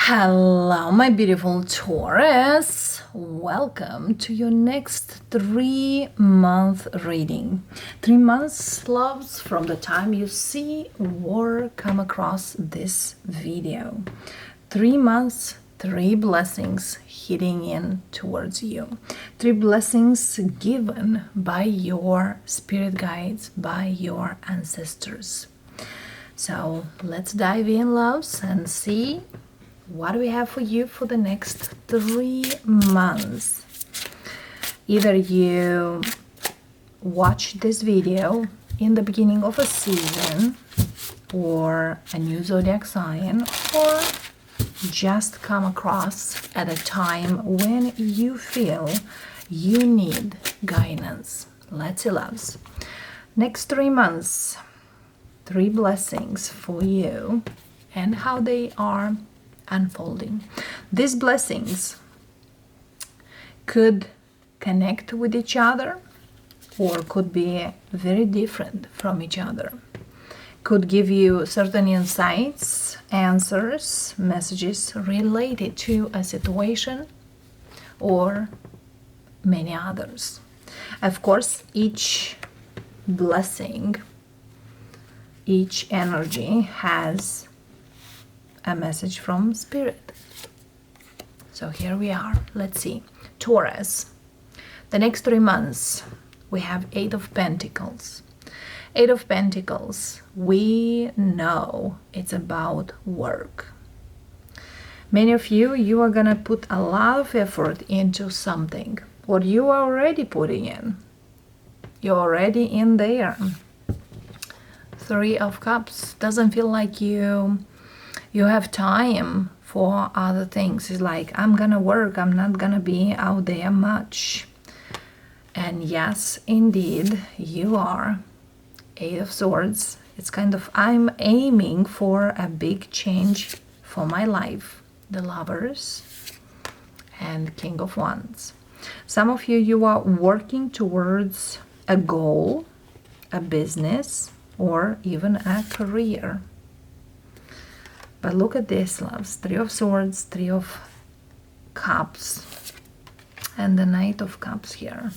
Hello, my beautiful Taurus. Welcome to your next 3-month reading. 3 months, loves, from the time you see or come across this video. 3 months, 3 blessings hitting in towards you. 3 blessings given by your spirit guides, by your ancestors. So let's dive in, loves, and see what do we have for you for the next 3 months. Either you watch this video in the beginning of a season or a new zodiac sign, or just come across at a time when you feel you need guidance. Let's see, loves. Next 3 months, 3 blessings for you and how they are unfolding. These blessings could connect with each other or could be very different from each other. Could give you certain insights, answers, messages related to a situation or many others. Of course, each blessing, each energy has a message from spirit. So here we are. Let's see. Taurus. The next 3 months we have 8 of Pentacles. 8 of Pentacles. We know it's about work. Many of you are gonna put a lot of effort into something. What you are already putting in. You're already in there. 3 of Cups. Doesn't feel like you have time for other things. It's like, I'm gonna work, I'm not gonna be out there much. And yes, indeed, you are. 8 of Swords. It's kind of, I'm aiming for a big change for my life. The Lovers and King of Wands. Some of you are working towards a goal, a business, or even a career. But look at this, loves. 3 of Swords, 3 of Cups, and the Knight of Cups here.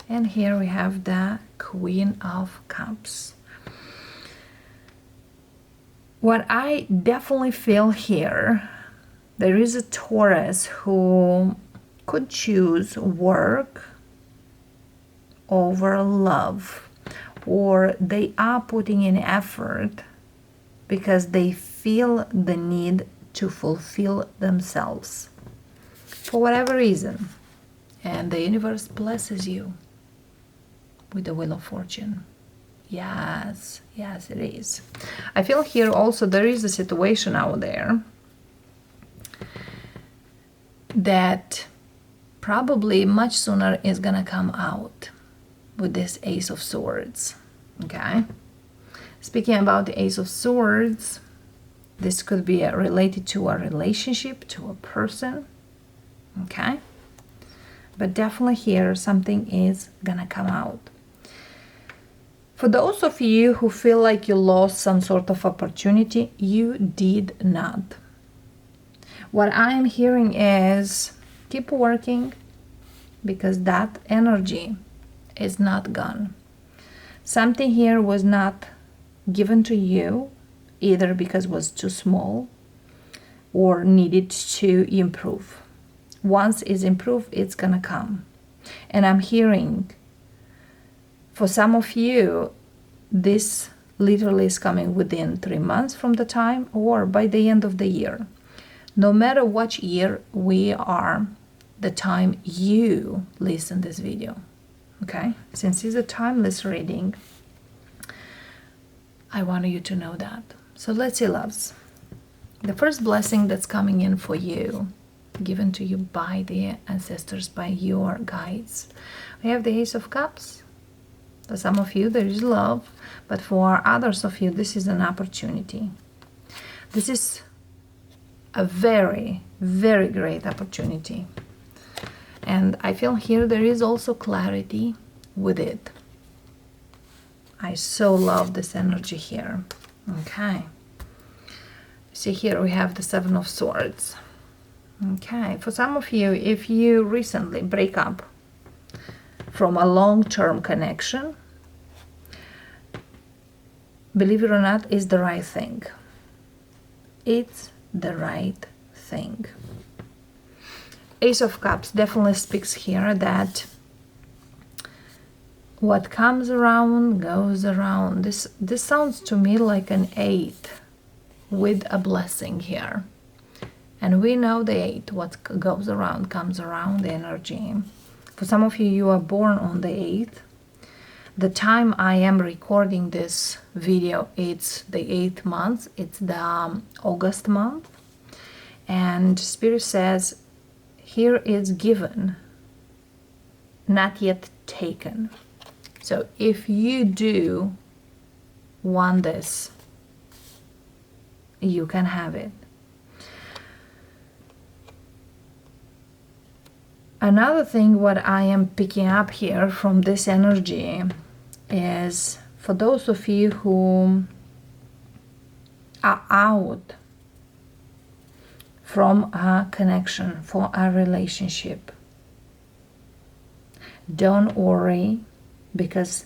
And here we have the Queen of Cups. What I definitely feel here, there is a Taurus who could choose work over love, or they are putting in effort because they feel the need to fulfill themselves for whatever reason, and the universe blesses you with the Wheel of Fortune. Yes, it is. I feel here also there is a situation out there that probably much sooner is gonna come out with this Ace of Swords. Okay, speaking about the Ace of Swords, this could be related to a relationship, to a person. Okay, but definitely here something is gonna come out. For those of you who feel like you lost some sort of opportunity, you did not. What I'm hearing is keep working, because that energy is not gone. Something here was not given to you, either because it was too small or needed to improve. Once it's improved, it's gonna come. And I'm hearing for some of you, this literally is coming within 3 months from the time or by the end of the year. No matter what year we are, the time you listen this video. Okay? Since it's a timeless reading, I want you to know that. So let's see, loves. The first blessing that's coming in for you, given to you by the ancestors, by your guides. We have the Ace of Cups. For some of you, there is love, but for others of you, this is an opportunity. This is a very, very great opportunity. And I feel here there is also clarity with it. I so love this energy here. Okay. See, here we have the Seven of Swords. Okay, for some of you, if you recently break up from a long-term connection, believe it or not, it's the right thing. It's the right thing. Ace of Cups definitely speaks here that what comes around goes around. This sounds to me like an 8 with a blessing here. And we know the 8, what goes around comes around energy. For some of you, you are born on the 8th. The time I am recording this video, it's the 8th month. It's the August month. And Spirit says, here is given, not yet taken. So if you do want this, you can have it. Another thing what I am picking up here from this energy is for those of you who are out from a connection, for a relationship, don't worry, because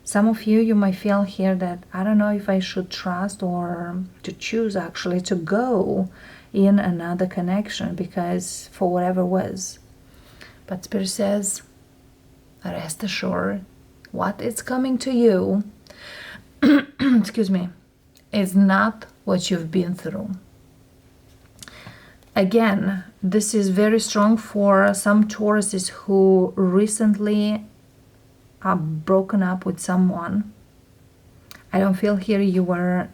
some of you, you might feel here that I don't know if I should trust or to choose actually to go in another connection because for whatever was. But Spirit says, rest assured, what is coming to you, excuse me, is not what you've been through. Again, this is very strong for some Tauruses who recently are broken up with someone. I don't feel here you were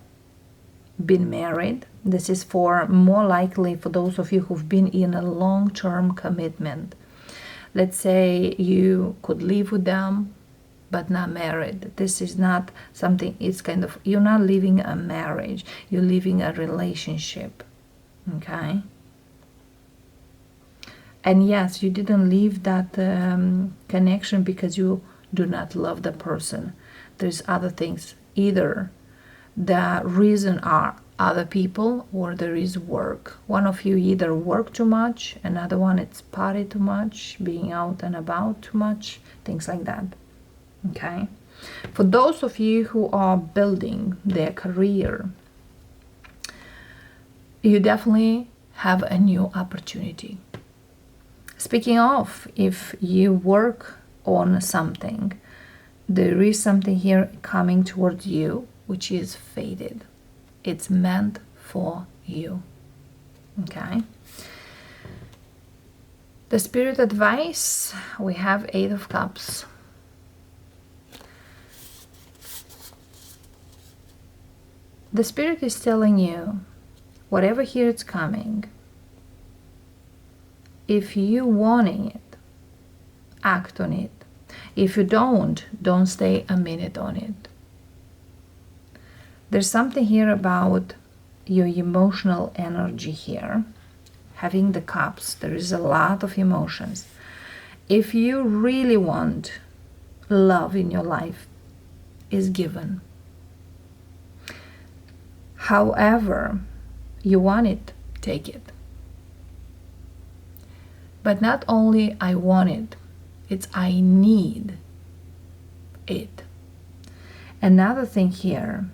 been married. This is for more likely for those of you who've been in a long-term commitment. Let's say you could live with them, but not married. This is not something, it's kind of, you're not living a marriage, you're living a relationship, okay? And yes, you didn't leave that connection because you do not love the person. There's other things. Either the reason are other people or there is work. One of you either work too much, another one it's party too much, being out and about too much, things like that. Okay? For those of you who are building their career, you definitely have a new opportunity. Speaking of, if you work on something, there is something here coming towards you which is fated. It's meant for you. Okay? The Spirit advice, we have 8 of Cups. The Spirit is telling you, whatever here it's coming, if you want it, act on it. If you don't stay a minute on it. There's something here about your emotional energy here. Having the cups, there is a lot of emotions. If you really want love in your life, is given. However you want it, take it. But not only I want it, it's I need it. Another thing here,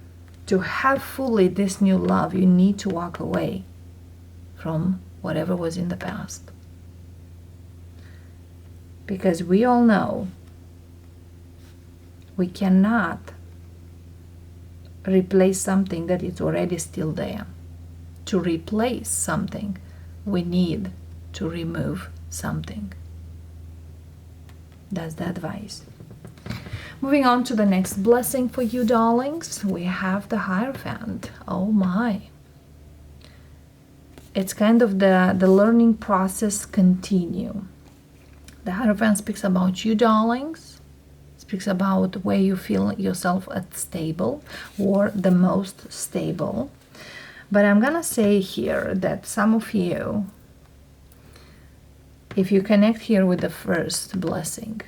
to have fully this new love, you need to walk away from whatever was in the past. Because we all know we cannot replace something that is already still there. To replace something, we need to remove something. That's the advice. Moving on to the next blessing for you, darlings, we have the Hierophant. Oh my. It's kind of the learning process continue. The Hierophant speaks about you, darlings. Speaks about where you feel yourself at stable or the most stable. But I'm gonna say here that some of you, if you connect here with the first blessing,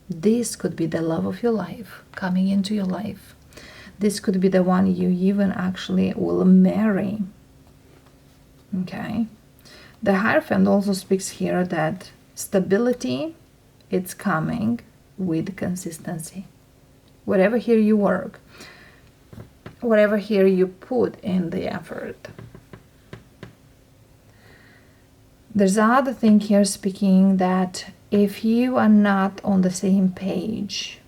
this could be the love of your life coming into your life. This could be the one you even actually will marry. Okay. The Hierophant also speaks here that stability, it's coming with consistency. Whatever here you work, whatever here you put in the effort. There's another thing here speaking that if you are not on the same page,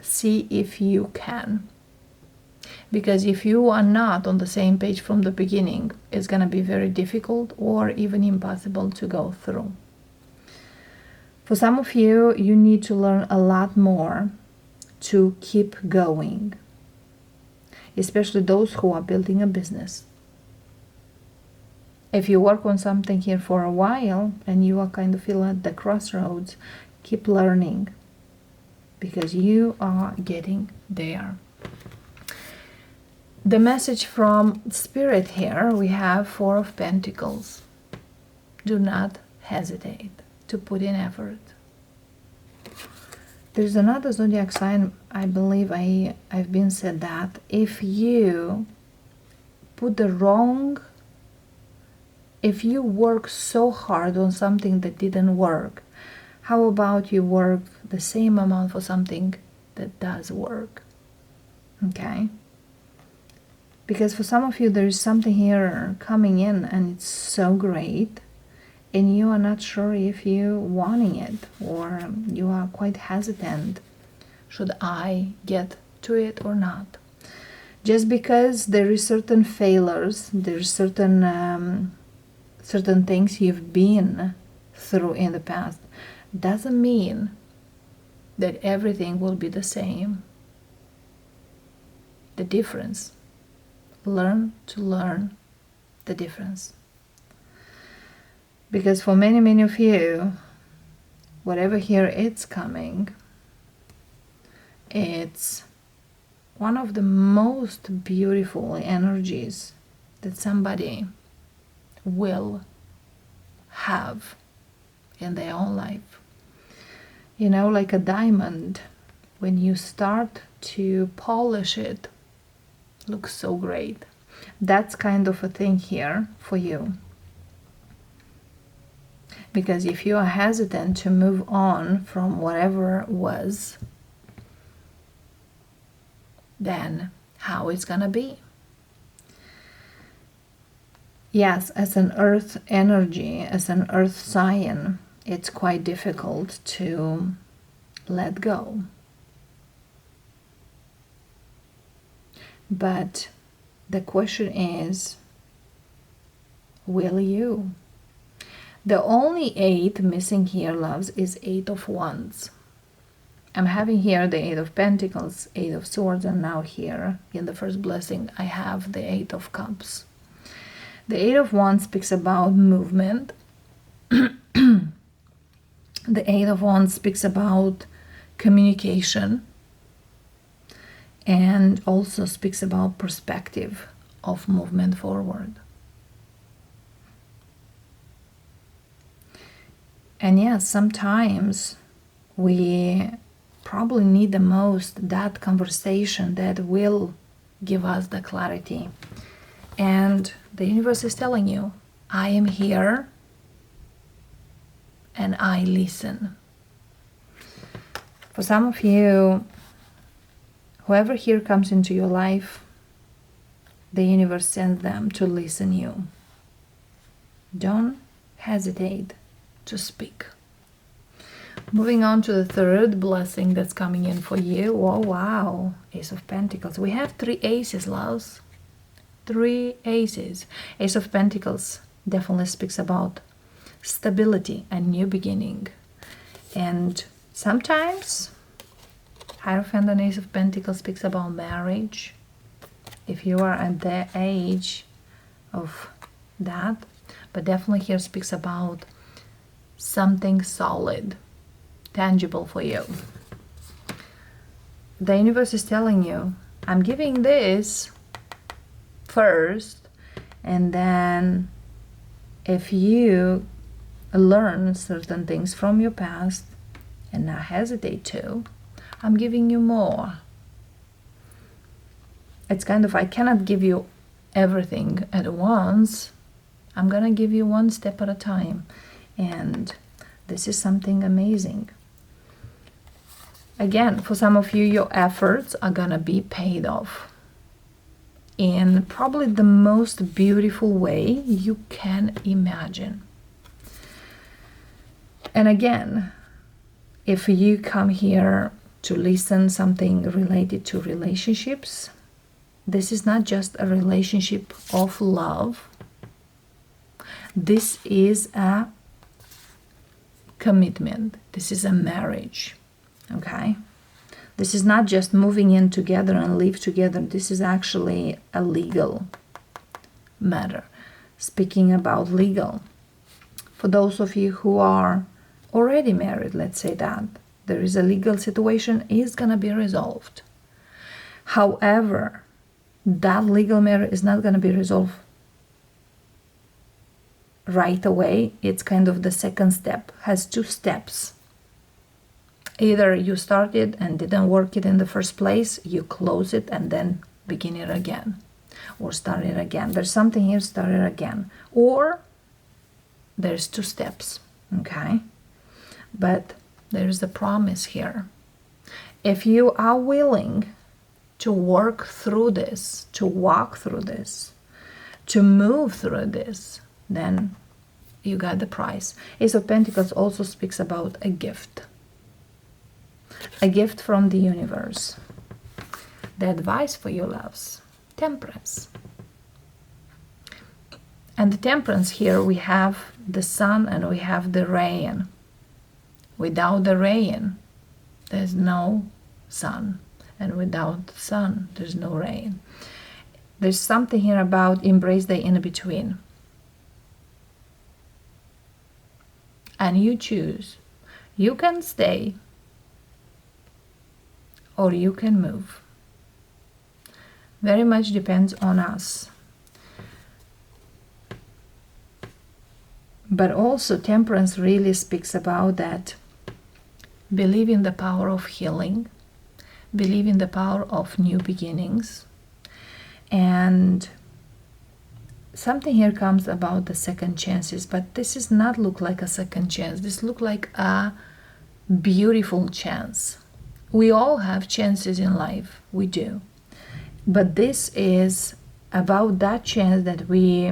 see if you can. Because if you are not on the same page from the beginning, it's going to be very difficult or even impossible to go through. For some of you, you need to learn a lot more to keep going, especially those who are building a business. If you work on something here for a while and you are kind of feeling at the crossroads, keep learning because you are getting there. The message from Spirit here, we have Four of Pentacles. Do not hesitate to put in effort. There's another zodiac sign, I believe I've been said that if you put the wrong, if you work so hard on something that didn't work, how about you work the same amount for something that does work? Okay? Because for some of you, there is something here coming in and it's so great, and you are not sure if you wanting it, or you are quite hesitant. Should I get to it or not? Just because there is certain failures, there's certain things you've been through in the past, doesn't mean that everything will be the same. The difference. Learn to learn the difference. Because for many of you, whatever here it's coming, it's one of the most beautiful energies that somebody will have in their own life. You know, like a diamond, when you start to polish it, looks so great. That's kind of a thing here for you. Because if you are hesitant to move on from whatever was, then how it's gonna be? Yes, as an earth energy, as an earth sign, it's quite difficult to let go. But the question is, will you? The only 8 missing here, loves, is 8 of Wands. I'm having here the 8 of Pentacles, 8 of Swords, and now here in the first blessing I have the 8 of Cups. The 8 of Wands speaks about movement. The 8 of Wands speaks about communication and also speaks about perspective of movement forward. And yes, sometimes we probably need the most that conversation that will give us the clarity. And the universe is telling you, I am here and I listen. For some of you, whoever here comes into your life, the universe sends them to listen you. Don't hesitate to speak. Moving on to the third blessing that's coming in for you. Oh wow, Ace of Pentacles. We have 3 aces, loves. 3 aces. Ace of Pentacles definitely speaks about stability and new beginning. And sometimes Hierophant and Ace of Pentacles speaks about marriage. If you are at the age of that, but definitely here speaks about something solid, tangible for you. The universe is telling you, I'm giving this first, and then if you learn certain things from your past and not hesitate to, I'm giving you more. It's kind of, I cannot give you everything at once. I'm gonna give you one step at a time, and this is something amazing. Again, for some of you, your efforts are gonna be paid off in probably the most beautiful way you can imagine. And again, if you come here to listen something related to relationships, this is not just a relationship of love. This is a commitment. This is a marriage. Okay? This is not just moving in together and live together. This is actually a legal matter. Speaking about legal, for those of you who are already married, let's say that, there is a legal situation, is going to be resolved. However, that legal matter is not going to be resolved right away. It's kind of the second step, has two steps. Either you started and didn't work it in the first place, you close it and then begin it again, or start it again. There's something here, start it again. Or there's two steps, okay? But there's a promise here. If you are willing to work through this, to walk through this, to move through this, then you got the prize. Ace of Pentacles also speaks about a gift. A gift from the universe. The advice for you, loves, temperance. And the temperance here, we have the sun and we have the rain. Without the rain, there's no sun. And without the sun, there's no rain. There's something here about embrace the in-between. And you choose. You can stay or you can move. Very much depends on us. But also temperance really speaks about that. Believe in the power of healing. Believe in the power of new beginnings. And something here comes about the second chances, but this does not look like a second chance. This looks like a beautiful chance. We all have chances in life, we do. But this is about that chance that we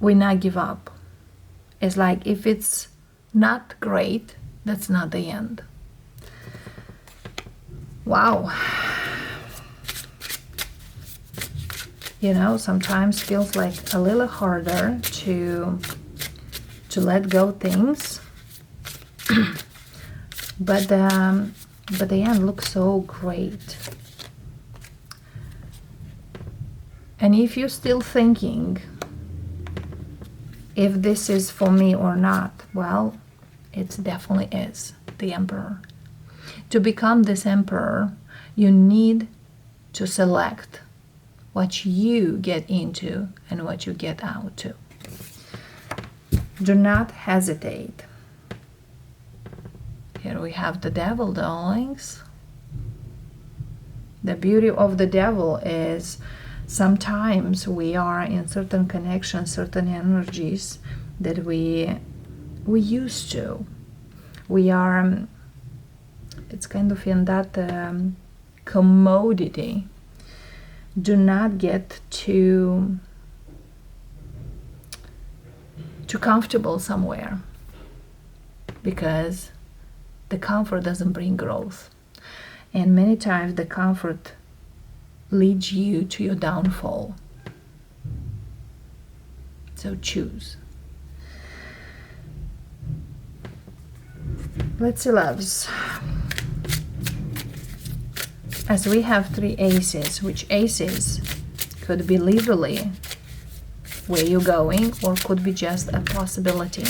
not give up. It's like if it's not great, that's not the end. Wow. You know, sometimes feels like a little harder to let go things. But the end looks so great. And if you're still thinking if this is for me or not, well, it definitely is. The Emperor. To become this Emperor, you need to select what you get into and what you get out to. Do not hesitate. Here we have the Devil, darlings. The beauty of the Devil is sometimes we are in certain connections, certain energies that we used to. We are, it's kind of in that commodity. Do not get too comfortable somewhere, because the comfort doesn't bring growth. And many times the comfort leads you to your downfall. So choose. Let's see, loves. As we have 3 aces, which aces could be literally where you're going or could be just a possibility.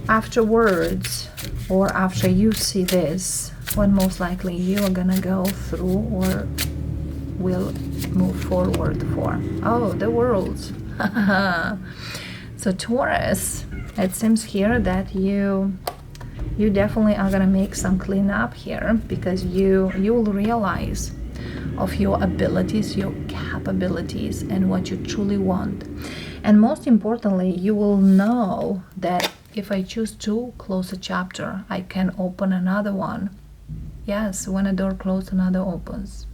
Afterwards, or after you see this, what most likely you are gonna go through or will move forward for. Oh, the Worlds. So Taurus, it seems here that you definitely are gonna make some cleanup here, because you will realize of your abilities, your capabilities, and what you truly want. And most importantly, you will know that if I choose to close a chapter, I can open another one. Yes, when a door closes, another opens.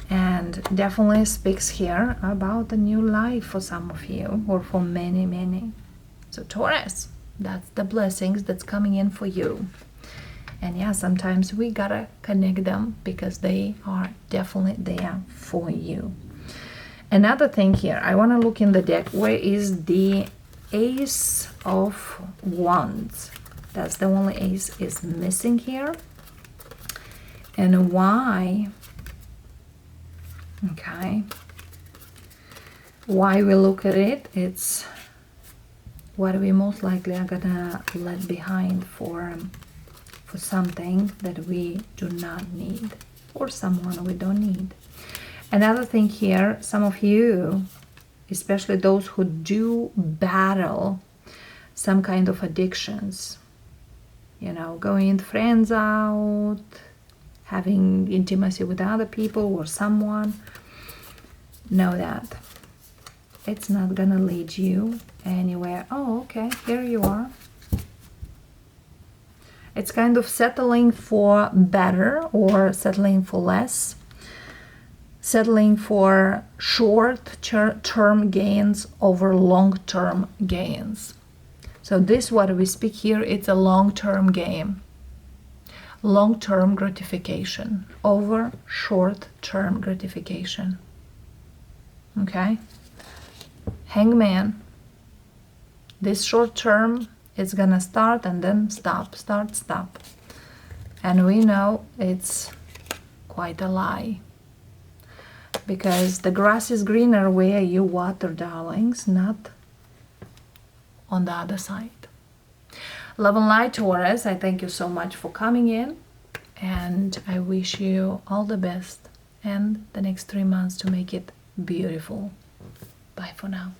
And definitely speaks here about a new life for some of you, or for many. So Taurus, that's the blessings that's coming in for you. And yeah, sometimes we gotta connect them because they are definitely there for you. Another thing here, I want to look in the deck. Where is the Ace of Wands? That's the only ace is missing here. And why? Okay. Why we look at it? It's what we most likely are gonna let behind for something that we do not need, or someone we don't need. Another thing here, some of you, especially those who do battle some kind of addictions, you know, going friends out, having intimacy with other people or someone, know that it's not gonna lead you anywhere. Oh, okay, here you are. It's kind of settling for better or settling for less, settling for short-term gains over long-term gains. So this, what we speak here, it's a long-term game. Long-term gratification over short-term gratification. Okay? Hangman. This short-term is gonna start and then stop, start, stop. And we know it's quite a lie. Because the grass is greener where you water, darlings, not on the other side. Love and light, Taurus, I thank you so much for coming in, and I wish you all the best and the next 3 months to make it beautiful. Bye for now.